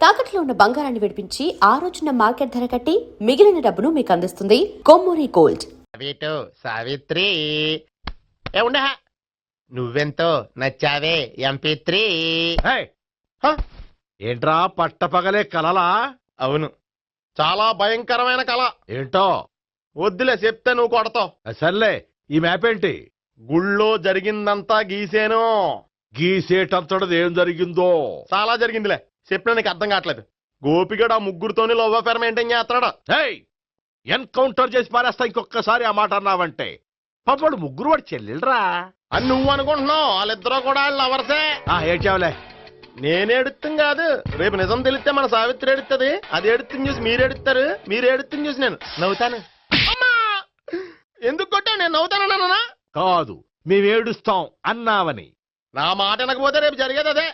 తాకట్లో ఉన్న బంగారాన్ని విడిపించి ఆ రోజున మార్కెట్ ధర కట్టి మిగిలిన డబ్బును మీకు అందిస్తుంది కొమ్మూరి గోల్డ్. సావిత్రి నువ్వెంతో నచ్చావే ఎంపీ3. ఏంట్రా పట్టపగలే కలలా? అవును, చాలా భయంకరమైన కళ. ఏంటో వద్దులే, చెప్తే నువ్వు కొడతావు. సర్లే, ఈ మ్యాప్ ఏంటి? గుళ్ళో జరిగిందంతా గీసేను. గీసేటంతటది ఏం జరిగిందో? చాలా జరిగిందిలే, చెప్పినా నీకు అర్థం కావట్లేదు. గోపిగడు ఆ ముగ్గురుతోని లవ్ అఫేర్ మెయింటైన్ చేస్తున్నాడు. ఎన్కౌంటర్ చేసి పారేస్తా ఇంకొకసారి ఆ మాట అన్నావంటే. పాపడు ముగ్గురు వాడు చెల్లెలరా అని నువ్వు అనుకుంటున్నావు, వాళ్ళిద్దరూ కూడా లవర్సే. ఏడ్చావులే. నేనేడుతుంది కాదు, రేపు నిజం తెలిస్తే మన సావిత్రి ఎడుతుంది. అది ఎడుతుంది చూసి మీరు ఎడుతారు, మీరు ఎడుతుంది చూసి నేను నవ్వుతాను. ఎందుకు కొట్టావు? నేను నవ్వుతానన్నా కాదు, మేమేడుస్తాం అన్నావని. నా మాట వినకపోతే రేపు జరిగేది అదే.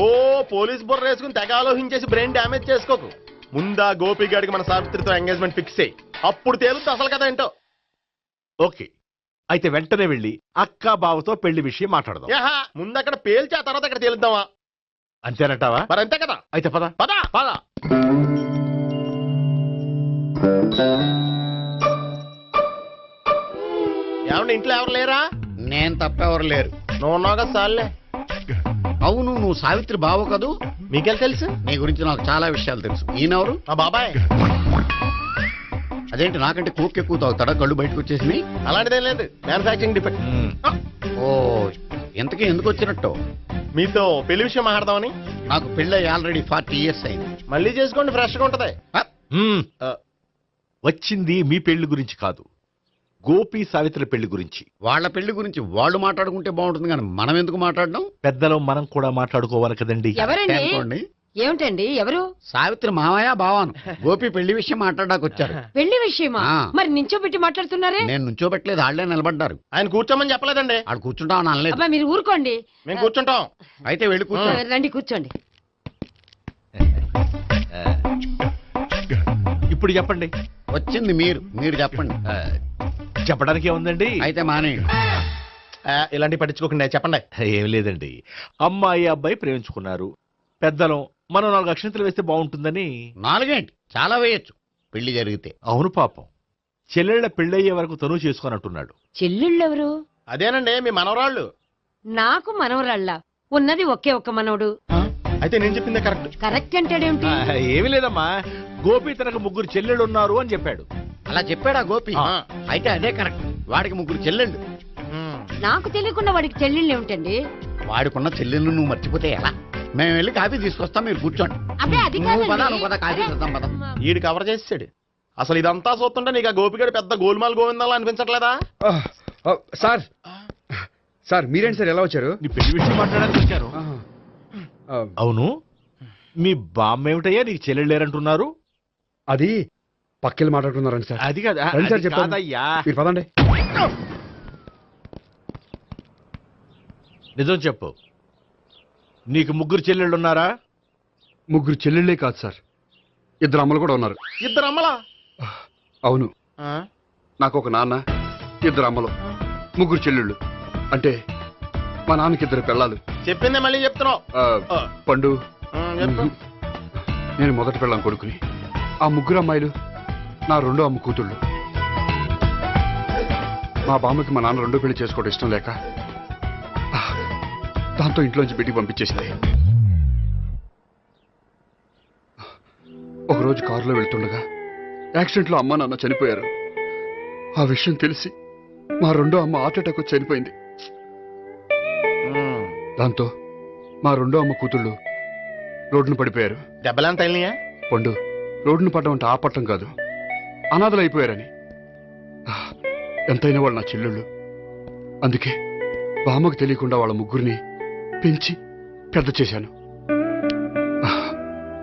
ఓ పోలీస్ బుర్ర వేసుకుని తెగ ఆలోచించేసి బ్రెయిన్ డ్యామేజ్ చేసుకోకు. ముందా గోపిగాడికి మన సావిత్రితో ఎంగేజ్మెంట్ ఫిక్స్ అయ్యి అప్పుడు తేలుతుంది అసలు కదా ఏంటో. ఓకే, అయితే వెంటనే వెళ్ళి అక్క బావతో పెళ్లి విషయం మాట్లాడదాం. ముందు అక్కడ పేల్చి ఆ తర్వాత అక్కడ తేలుద్దామా? అంతేనంటావా? మరి అంతే కదా. అయితే పద పద పద. ఏమండి, ఇంట్లో ఎవరు లేరా? నేను తప్పెవరు లేరు. నువ్వు ఉన్నావు కదా సార్లే. అవును, నువ్వు సావిత్రి బావ కదూ? మీకెళ్ళి తెలుసు? నీ గురించి నాకు చాలా విషయాలు తెలుసు. ఈయనెవరు? మా బాబాయ్. అదేంటి, నాకంటే కోక్ ఎక్కువ తాగుతాడా? కళ్ళు బయటకు వచ్చేసి. అలాంటిదేం లేదు, మ్యానుఫాక్చరింగ్ డిఫెక్ట్. ఓ, ఇంతకీ ఎందుకు వచ్చినట్టు? మీతో పెళ్లి విషయం మాట్లాడదామని. నాకు పెళ్ళి ఆల్రెడీ 40 years అయింది. మళ్ళీ చేసుకోండి, ఫ్రెష్ గా ఉంటది. వచ్చింది మీ పెళ్లి గురించి కాదు, గోపి సావిత్రి పెళ్లి గురించి. వాళ్ళ పెళ్లి గురించి వాళ్ళు మాట్లాడుకుంటే బాగుంటుంది, కానీ మనం ఎందుకు మాట్లాడడం? పెద్దలో మనం కూడా మాట్లాడుకోవాలి కదండి. అనుకోండి. ఏమిటండి ఎవరు? సావిత్రి మామయ్య బావాను. గోపి పెళ్లి విషయం మాట్లాడడానికి వచ్చారు. పెళ్లి విషయమా? మరి నించోబెట్టి మాట్లాడుతున్నారే? నేను నుంచోబెట్టలేదు, వాళ్ళే నిలబడ్డారు. ఆయన కూర్చోమని చెప్పలేదండి. ఆడు కూర్చుంటామని అనలేదు. అబ్బా మీరు ఊరుకోండి. మేము కూర్చుంటాం. అయితే వెళ్ళి కూర్చో. రండి కూర్చోండి. ఇప్పుడు చెప్పండి. వచ్చింది మీరు చెప్పండి. చెప్పడానికి ఏముందండి? అయితే మానేయండి. ఇలాంటి పట్టించుకోకుండా చెప్పండి. ఏం లేదండి, అమ్మాయి అబ్బాయి ప్రేమించుకున్నారు. పెద్దలం మనం 4 అక్షంతలు వేస్తే బాగుంటుందని. 4 ఏంటి, చాలా వేయచ్చు పెళ్లి జరిగితే. అవును, పాపం చెల్లెళ్ళ పెళ్ళయ్యే వరకు తను చేసుకున్నట్టున్నాడు. చెల్లెళ్ళెవరు? అదేనండి మీ మనవరాళ్ళు. నాకు మనవరాళ్ళ ఉన్నది ఒకే ఒక్క మనవడు. అయితే నేను చెప్పిందే కరెక్ట్. కరెక్ట్ అంటాడేమిటి? ఏమి లేదమ్మా, గోపి తనకు 3 చెల్లెళ్ళు ఉన్నారు అని చెప్పాడు. అలా చెప్పాడా గోపి? అయితే అదే కరెక్ట్. వాడికి 3 చెల్లెళ్ళు. నాకు తెలియకుండా వాడికి చెల్లెళ్ళు ఏమిటండి? వాడికున్న చెల్లెళ్ళు నువ్వు మర్చిపోతే ఎలా? మేము వెళ్ళి కాఫీ తీసుకొస్తాం, మీరు కూర్చోండి. అబ్బే అది నువ్వు పద, కాఫీ చేద్దాం పద. ఈడు కవర్ చేసాడు. అసలు ఇదంతా చూస్తుంటే నీకు ఆ గోపిగడు పెద్ద గోల్మాల్ గోవిందాలు అనిపించట్లేదా? సార్ సార్ మీరేంటి సార్, ఎలా వచ్చారు? నీ పెళ్లి విషయం మాట్లాడడానికి వచ్చారు. అవును, మీ బామ్మ ఏమిటయ్యా నీకు చెల్లెళ్ళు లేరంటున్నారు? అది పక్కెళ్ళి మాట్లాడుకున్నారండి సార్. అది కాదు సార్, చెప్తాను. కాదయ్యా, మీరు పదండి. నిజం చెప్పు, నీకు 3 చెల్లెళ్ళు ఉన్నారా? 3 చెల్లెళ్ళే కాదు సార్, 2 అమ్మలు కూడా ఉన్నారు. 2 అమ్మలా? అవును, నాకు ఒక నాన్న, 2 అమ్మలు, 3 చెల్లెళ్ళు. అంటే మా నాన్నకి 2 పిల్లలు. చెప్పిందే మళ్ళీ చెప్తున్నావు. పండు, చెప్పు. నేను మొదటి పిల్లం కొడుకుని. ఆ 3 అమ్మాయిలు నా 2వ అమ్మ కూతుళ్ళు. మా బామ్మకి మా నాన్న 2వ పెళ్లి చేసుకోవడం ఇష్టం లేక దాంతో ఇంట్లోంచి బిడ్డికి పంపించేసింది. ఒకరోజు కారులో వెళ్తుండగా యాక్సిడెంట్లో అమ్మ నాన్న చనిపోయారు. ఆ విషయం తెలిసి మా 2వ అమ్మ హార్ట్ అటాక్ వచ్చి చనిపోయింది. దాంతో మా 2వ అమ్మ కూతుళ్ళు రోడ్డును పడిపోయారు. దెబ్బలంత తగిలినాయా? పండు, రోడ్డును పడ్డం అంటే ఆపట్టం కాదు, అనాథలు అయిపోయారని. ఎంతైనా వాళ్ళు నా చెల్లెళ్ళు. అందుకే బామ్మకు తెలియకుండా వాళ్ళ 3 పెంచి పెద్ద చేశాను.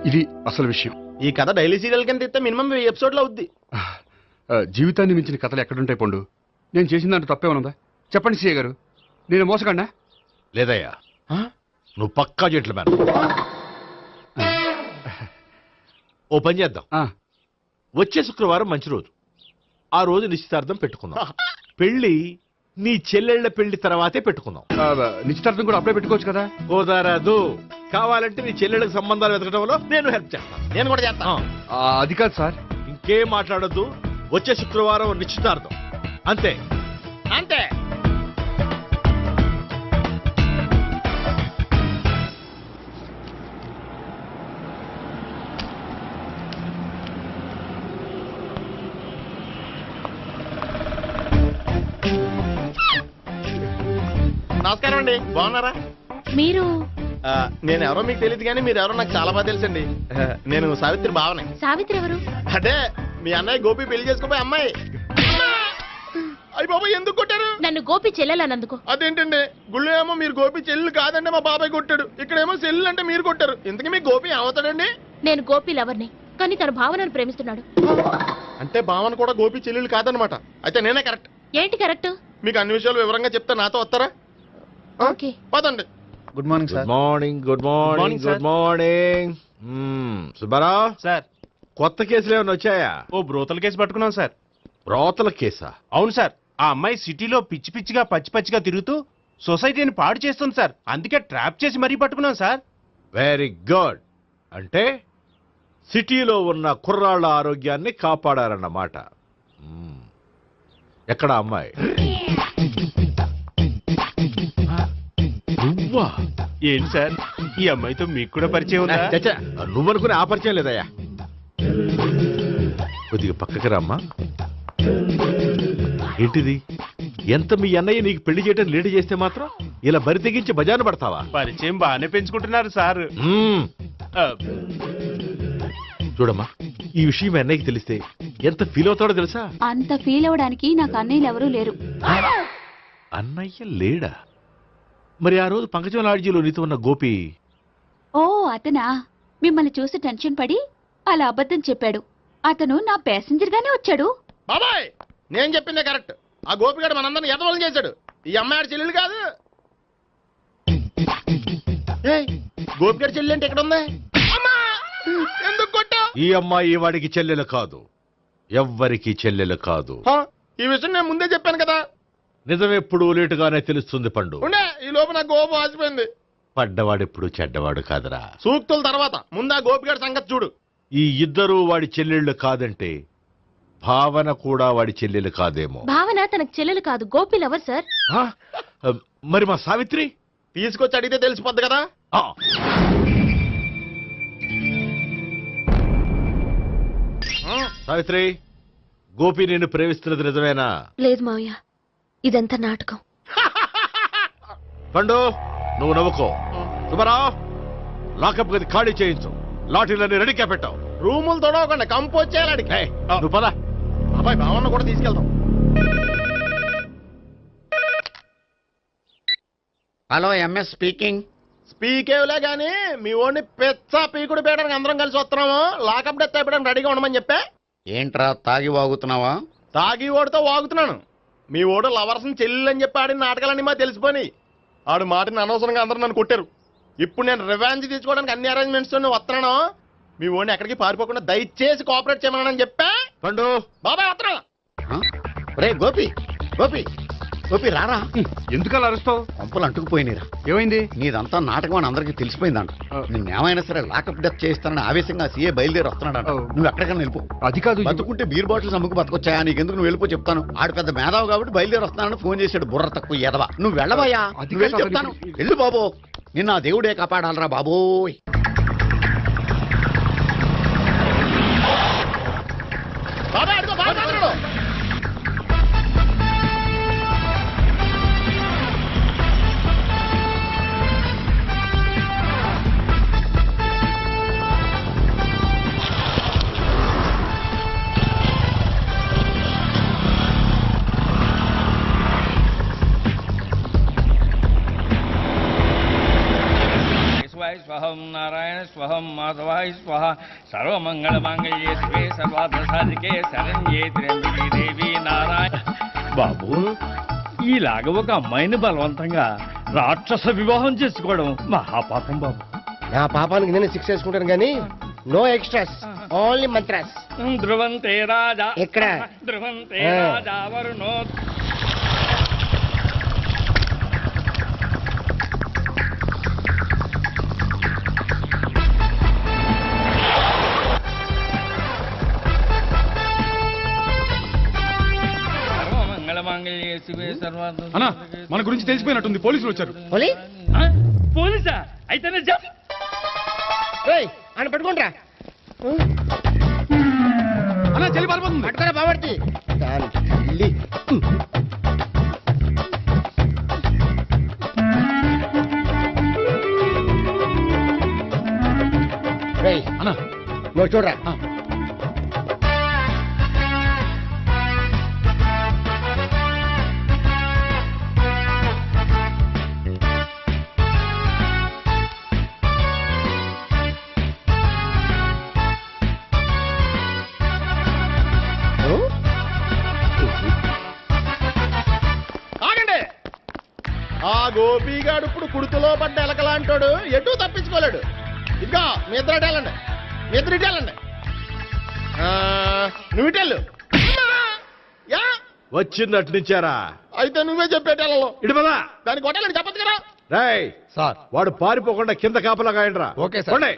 ఇది అసలు విషయం. ఈ కథ డైలీ సీరియల్ కింద ఇస్తే మినిమం 1000 ఎపిసోడ్లు అవుద్ది. జీవితాన్ని మించిన కథలు ఎక్కడుంటాయి పండు? నేను చేసిన దాంట్లో తప్పేమనుందా? చెప్పండి సీఏ గారు, నేను మోసగండా? లేదయ్యా, నువ్వు పక్కా జెంట్లమ్యాన్. ఓ పని చేద్దాం, వచ్చే శుక్రవారం మంచి రోజు, ఆ రోజు నిశ్చితార్థం పెట్టుకుందాం. పెళ్లి నీ చెల్లెళ్ల పెళ్లి తర్వాతే పెట్టుకుందాం. నిశ్చితార్థం కూడా అప్పుడే పెట్టుకోవచ్చు కదా? కుదరదు. కావాలంటే నీ చెల్లెళ్ళకి సంబంధాలు వెతకడంలో నేను హెల్ప్ చేస్తాను. నేను కూడా చేస్తాను. అది కాదు సార్. ఇంకేం మాట్లాడొద్దు. వచ్చే శుక్రవారం నిశ్చితార్థం, అంతే. అంతే. నమస్కారం అండి, బాగున్నారా? మీరు నేను ఎవరో మీకు తెలియదు కానీ మీరు ఎవరో నాకు చాలా బాగా తెలుసండి. నేను సావిత్రి బావనే. సావిత్రి ఎవరు? అంటే మీ అన్నయ్య గోపి పెళ్లి చేసుకోపోయి అమ్మాయి. అయ్యి బాబాయ్ ఎందుకు కొట్టారు? నన్ను గోపి చెల్లెలన్నందుకు. అదేంటండి, గుళ్ళు ఏమో మీరు గోపి చెల్లు కాదండి మా బాబాయ్ కొట్టాడు, ఇక్కడేమో చెల్లు అంటే మీరు కొట్టారు. ఇంతకీ మీ గోపి ఏమవుతాడండి? నేను గోపి లవర్ని, కానీ తన భావనను ప్రేమిస్తున్నాడు. అంటే భావన కూడా గోపి చెల్లెలు కాదనమాట. అయితే నేనే కరెక్ట్. ఏంటి కరెక్ట్? మీకు అన్ని విషయాలు వివరంగా చెప్తే నాతో వస్తారా? ఓకే. పదండి. Good morning good morning. Good morning. Good morning. Subbarao sir, కొత్త కేసులు ఏమైనా వచ్చాయా? ఓ బ్రోతల కేసు పట్టుకున్నాం సార్. రోతల కేసా? అవును సార్, ఆ అమ్మాయి సిటీలో పిచ్చి పిచ్చిగా పచ్చి పచ్చిగా తిరుగుతూ సొసైటీని పాడు చేస్తుంది సార్. అందుకే ట్రాప్ చేసి మరీ పట్టుకున్నాం సార్. Very good. అంటే సిటీలో ఉన్న కుర్రాళ్ళ ఆరోగ్యాన్ని కాపాడారన్నమాట. ఎక్కడ అమ్మాయి? నువ్వా? ఏంటి సార్, ఈ అమ్మాయితో మీకు కూడా పరిచయం ఉందా? చచ్చా, నువ్వనుకునే ఆ పరిచయం లేదయ్యా. కొద్దిగా పక్కకి రామ్మా. ఏంటిది? ఎంత మీ అన్నయ్య నీకు పెళ్లి చేయడం లేట్ చేస్తే మాత్రం ఇలా బరి తెగించి బజారు పడతావా? పరిచయం బాగానే పెంచుకుంటున్నారు సార్. ఆ, చూడమ్మా, ఈ విషయం మీ అన్నయ్యకి తెలిస్తే ఎంత ఫీల్ అవుతాడో తెలుసా? అంత ఫీల్ అవడానికి నాకు అన్నయ్యలు ఎవరూ లేరు. అన్నయ్య లేడా? మరి ఆ రోజు పంకజం లాడ్జీలో నీతో ఉన్న గోపి? ఓ అతనా? మిమ్మల్ని చూసి టెన్షన్ పడి అలా అబద్ధం చెప్పాడు. అతను నా ప్యాసింజర్ గానే వచ్చాడు. బాబాయ్ నేను చెప్పిందే కరెక్ట్. ఆ గోపిగాడు మనందరిని ఎదవలం చేశాడు. ఈ అమ్మాయి చెల్లెలు కాదు. ఏయ్, గోపిగాడి చెల్లెలు అంటే ఎక్కడ ఉంది? అమ్మా! ఎందుకు కొట్టావ్? ఈ అమ్మాయి వాడికి చెల్లెలు కాదు, ఎవ్వరికి చెల్లెలు కాదు. ఈ విషయం నేను ముందే చెప్పాను కదా. నిజమెప్పుడు లేటుగానే తెలుస్తుంది పండు. ఉండే ఈ లోపు నా గోపు ఆసిపోయింది. పడ్డవాడెప్పుడు చెడ్డవాడు కాదురా. సూక్తుల తర్వాత ముందు ఆ గోపిగాడి సంగతి చూడు. ఈ ఇద్దరూ వాడి చెల్లెళ్ళు కాదంటే భావన కూడా వాడి చెల్లెలు కాదేమో. భావన తనకు చెల్లెలు కాదు, గోపి లవర్ సార్. ఆ? మరి మా సావిత్రి? తీసుకొచ్చి అడిగితే తెలిసిపోద్ది కదా. ఆ. సావిత్రి, గోపి నేను ప్రేమిస్తున్నది నిజమేనా? లేదు మావయ్య, ఇదంతా నాటకం. పండు, నువ్వు నవ్వుకో. సుబ్బారావు, లాకప్ గది ఖాళీ చేయించు. లాఠీలన్నీ రెడీగా పెట్టావు. రూములు తొడవకుండా కంపోజ్ చేయాలి. ఏయ్, నువ్వు పద. అబ్బాయి భావన కూడా తీసుకెళ్తాం. Hello, MS speaking. స్పీకేవ్లే గానీ మీ ఓడిని పెచ్చ పీకుడు పేయడానికి అందరం కలిసి వస్తున్నాము. లాకప్ డెత్ అయిపోయడానికి రెడీగా ఉండమని చెప్పే. ఏంట్రా తాగి వాగుతున్నావా? తాగి ఓడితో వాగుతున్నాను. మీ ఓడు లవర్స్ని చెల్లెలని చెప్పి ఆడిన నాటకాలన్నీ మా తెలిసిపోయి ఆడు మాటని అనవసరంగా అందరూ నన్ను కొట్టారు. ఇప్పుడు నేను రివెంజ్ తీసుకోవడానికి అన్ని అరేంజ్మెంట్స్ వస్తున్నాను. మీ ఓడిని ఎక్కడికి పారిపోకుండా దయచేసి కోఆపరేట్ చేయమని చెప్పా. పండు, బాబాయ్ వస్తున్నాను. రే గోపి, గోపి, గోపి రారా. ఎందుకు అలా అరుస్తావు? పంపులు అంటుకుపోయినరా. ఏమైంది? నీదంతా నాటకం అని అందరికీ తెలిసిపోయిందంట. నిన్నేమైనా సరే లాకప్ డెత్ చేయిస్తానని ఆవేశంగా సీఏ బయలుదేరి వస్తున్నాడంట. నువ్వు ఎక్కడికైనా వెళ్ళిపో. అది కాదు. బతుకుంటే బీర్ బాటిల్స్ అమ్ముకు బతకొచ్చాయా? నీకెందుకు? నువ్వు వెళ్ళిపో చెప్తాను. ఆడు పెద్ద మేధావు కాబట్టి బయలుదేరి వస్తానని ఫోన్ చేశాడు. బుర్ర తక్కువ ఎదవా. నువ్వు వెళ్ళవయ్యా. అది నువ్వు వెళ్ళి కాదు. చెప్తాను. వెళ్ళు బాబో. నిన్న ఆ దేవుడే కాపాడాలరా బాబోయ్. బాబాయ్ అడుగు, బాబాయ్ అడుగు. స్వహం నారాయణ స్వహం మాధవాయ స్వహ సర్వమంగళమాంగళ్యే శివే సర్వార్థసాధికే శరణ్యే త్ర్యంబకే దేవి నారాయణ. బాబు, ఈలాగ ఒక అమ్మాయిని బలవంతంగా రాక్షస వివాహం చేసుకోవడం మహాపాపం బాబు. నా పాపానికి నేను శిక్ష వేసుకుంటాను కానీ నో ఎక్స్ట్రాస్, ఓన్లీ మంత్రాస్. ధ్రువంతే రాజా ఎక్కడ? ధ్రువంతే రాజా వరుణో. అన్నా మన గురించి తెలిసిపోయినట్టుంది, పోలీసులు వచ్చారు. ఆ? పోలీసా? అయితేనే జప్. ఆయన పట్టుకుంటా అన్నా చెల్లి పారిపోతుంది. పట్టుకురా బాబర్తి అన్నా నువ్వు చూడరా. ఆగండి. ఆ గోపిగాడు ఇప్పుడు కుడుతులో పడ్డ ఎలకలాంటాడు, ఎటు తప్పించుకోలేడు. ఇదిగా మీ ఇద్దరు ఇటు వెళ్ళండి, మీ ఇద్దరు ఇటు వెళ్ళండి. నువ్వు ఇటు వెళ్ళు. యా వచ్చింది అట్నుంచారా? అయితే నువ్వే చెప్పేటెళ్ళలో ఇటు పదా. దానికి కొట్టాలని చెప్పచ్చు కదా. రేయ్ సార్. వాడు పారిపోకుండా కింద కాపలా కాయండిరా. Okay sir. పోండి.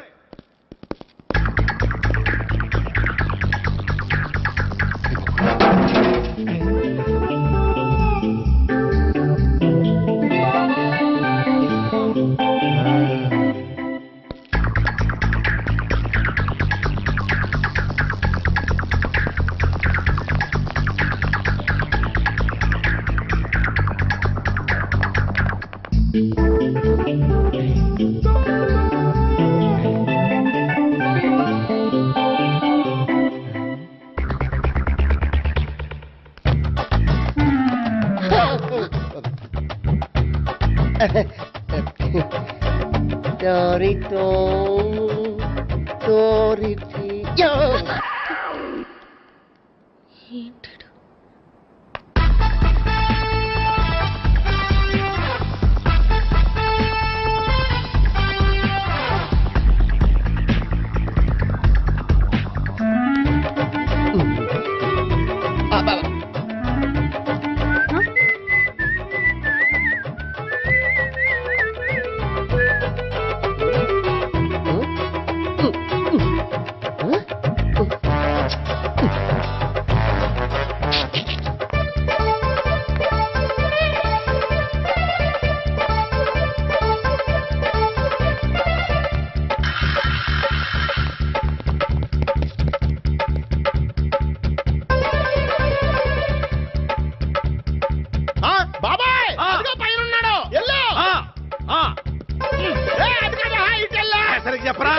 చెప్పరా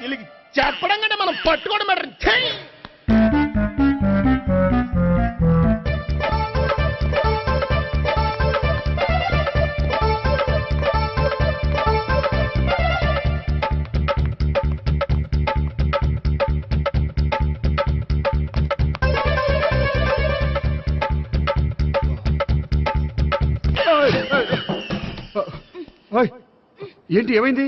వీళ్ళకి చెప్పడం కంటే మనం పట్టుకోవడం బెటర్. ఏంటి ఏమైంది?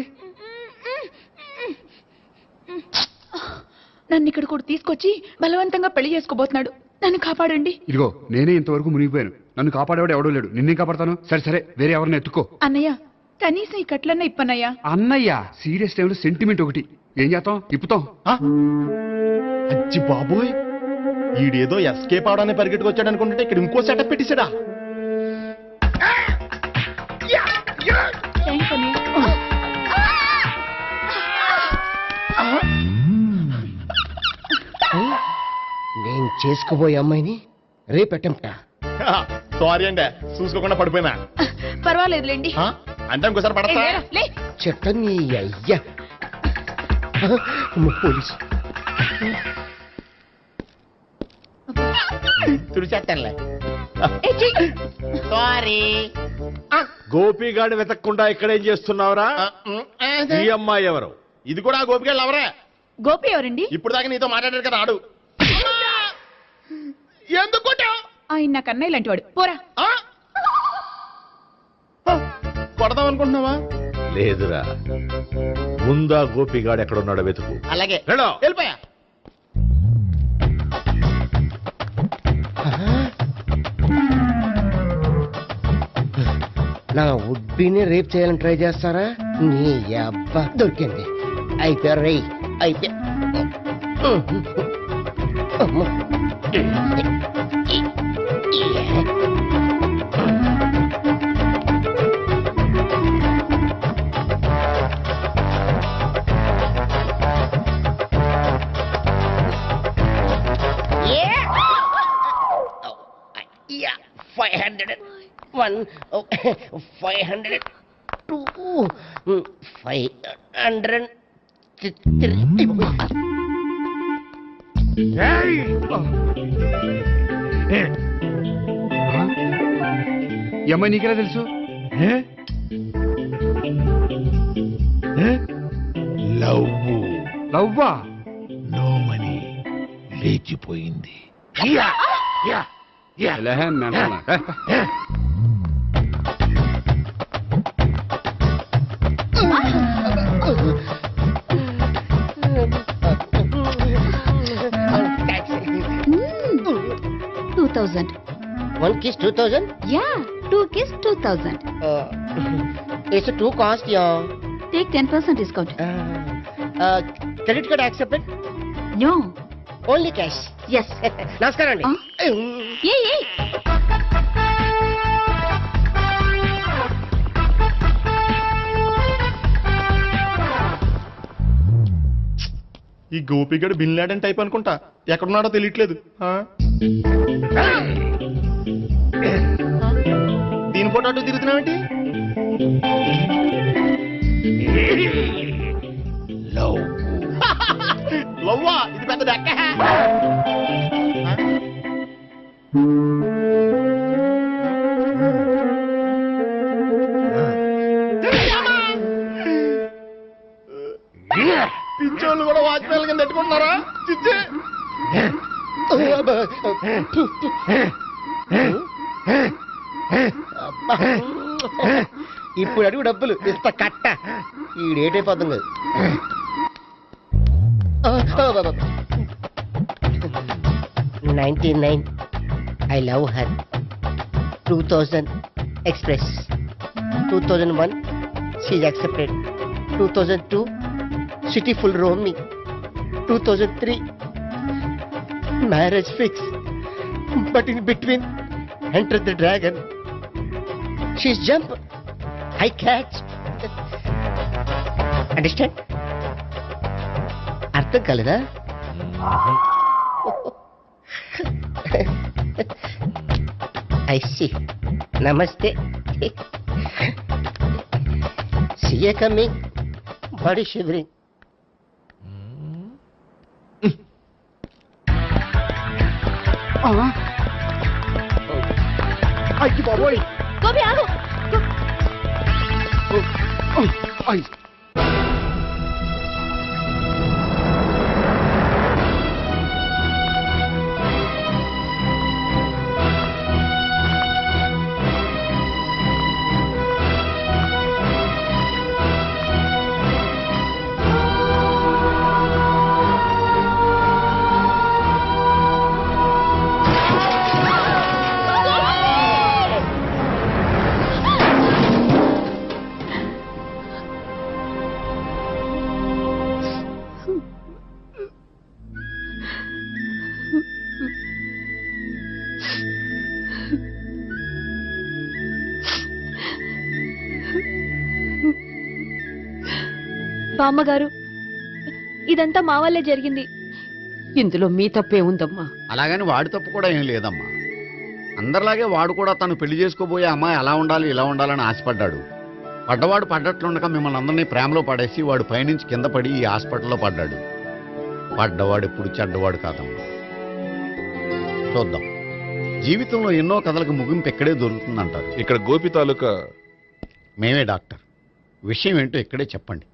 నన్ను ఇక్కడ కూడా తీసుకొచ్చి బలవంతంగా పెళ్లి చేసుకోబోతున్నాడు. నన్ను కాపాడండి. ఇదిగో నేనే ఇంతవరకు మునిగిపోయాను, నన్ను కాపాడేవాడు ఎవడో లేడు, నిన్నే కాపాడతాను. సరే సరే వేరే ఎవరిని ఎత్తుకో. అన్నయ్య కనీసం ఈ కట్లన్నా ఇప్పన్నయ్యా. అన్నయ్య సీరియస్ టైంలో సెంటిమెంట్ ఒకటి, ఏం చేస్తాం, ఇప్పుతాం. అజ్జి బాబోయ్, ఈడేదో ఎస్కేప్ అవడానికి పరిగెట్టుకొచ్చాడు అనుకుంటే ఇక్కడ ఇంకో సెటప్ పెట్టించాడా. నేను చేసుకోబోయే అమ్మాయిని రేపెట్టంటా. సారీ అండి, చూసుకోకుండా పడిపోయినా. పర్వాలేదులేండి. అంటే ఇంకోసారి పడతా. చెట్ట నీ అయ్యా పోలీసు తుడిచేస్తానులే. సారీ. గోపిగాడి వెతకకుండా ఇక్కడేం చేస్తున్నావురా? ఈ అమ్మాయి ఎవరు? ఇది కూడా గోపిగాళ్ళు ఎవరే? గోపి ఎవరండి? ఇప్పుడు దాకా నీతో మాట్లాడారు కదా ఆడు. ఎందుకు ఆయన నాకు అన్నయ్య లాంటి వాడు. పోరా. కొడదాం అనుకుంటున్నావా? లేదురా, ముందా గోపిగాడు ఎక్కడున్నాడో వెతుకు. అలాగే వెళ్ళో. వెళ్ళిపోయా. నా ఉడ్బీని రేప్ చేయాలని ట్రై చేస్తారా? నీ అబ్బా దొరికింది. అయిపోయారు రై అయిపోయా. అమ్మ. Yeah, 501, 502, 503. ఈ అమ్మాయి నీకెలా తెలుసు? లవ్వా? నోమని లేచిపోయింది. ఎలాహే మెంటల్ నా. Taxi. 2000. 1 kiss 2000? Yeah, 2 kiss 2000. It's too cost, yeah. Take 10% discount. Credit card accepted? No. Only cash. Yes. నమస్కారం అండి. Hey. ఈ గోపిగడు బిన్ లాడెన్ టైప్ అనుకుంటా, ఎక్కడున్నాడో తెలియట్లేదు. ఆ? దీని ఫోటో అటు తిరుగుతున్నావేంటి? లవ్వా? ఇది పెద్ద డెక్క. పింఛోళ్ళు కూడా వాచ్మెన్ కింద పెట్టుకుంటున్నారా? చిచ్చే. ఇప్పుడు అడుగు డబ్బులు ఇంత కట్ట ఈ డేట్ అయిపోతుంది కదా. 99 I love her. 2000 express. 2001 she's accepted. 2002 city full roaming. 2003 marriage fix. But in between enter the dragon. She's jump, I catch. Understand? అర్థం కాలేదా? I see. నమస్తే. CA coming. Body shivering. అయ్యి బాబోయ్. గోపి ఆగు. అయ్. బామ్మగారు, ఇదంతా మా వల్లే జరిగింది. ఇందులో మీ తప్పే ఉందమ్మా. అలాగని వాడి తప్పు కూడా ఏం లేదమ్మా. అందరిలాగే వాడు కూడా తను పెళ్లి చేసుకోబోయే అమ్మాయి అలా ఉండాలి ఇలా ఉండాలని ఆశపడ్డాడు. పడ్డవాడు పడ్డట్లుండగా మిమ్మల్ని అందరినీ ప్రేమలో పడేసి వాడు పైనుంచి కింద పడి ఈ హాస్పిటల్లో పడ్డాడు. పడ్డవాడు ఎప్పుడు చెడ్డవాడు కాదమ్మా. చూద్దాం. జీవితంలో ఎన్నో కథలకు ముగింపు ఎక్కడే దొరుకుతుందంటారు. ఇక్కడ గోపి తాలూకా మేమే డాక్టర్. విషయం ఏంటో ఇక్కడే చెప్పండి.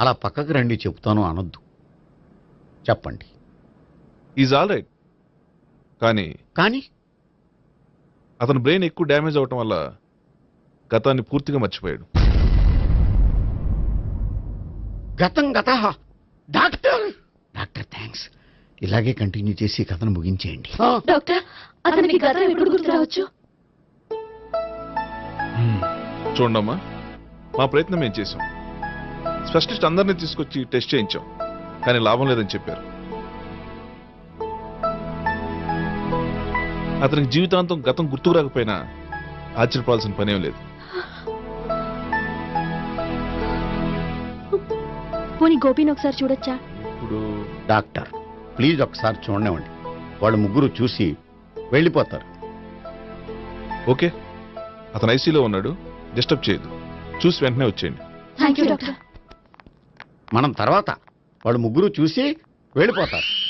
అలా పక్కకు రండి చెప్తాను అనొద్దు. చెప్పండి. Is all right. కానీ కానీ అతని బ్రెయిన్ ఎక్కువ డ్యామేజ్ అవటం వల్ల గతాన్ని పూర్తిగా మర్చిపోయాడు. గతం గత. Doctor doctor thanks. ఇలాగే కంటిన్యూ చేసి కథను ముగించేయండి. డాక్టర్, అతనికి గతం ఎప్పుడు గుర్తు రావచ్చు? చూడమ్మా, మా ప్రయత్నం మేము చేసాం. స్పెషలిస్ట్ అందరినీ తీసుకొచ్చి టెస్ట్ చేయించాం, కానీ లాభం లేదని చెప్పారు. అతనికి జీవితాంతం గతం గుర్తుకు రాకపోయినా ఆశ్చర్యపోవాల్సిన పనేం లేదు. పోనీ గోపిని ఒకసారి చూడొచ్చా? ఇప్పుడు డాక్టర్ ప్లీజ్ ఒకసారి చూడనివ్వండి. వాళ్ళు ముగ్గురు చూసి వెళ్ళిపోతారు. ఓకే, అతను ఐసీలో ఉన్నాడు, డిస్టర్బ్ చేయదు. చూసి వెంటనే వచ్చేయండి. Thank you doctor. మనం తర్వాత వాళ్ళు ముగ్గురు చూసి వెళ్ళిపోతారు.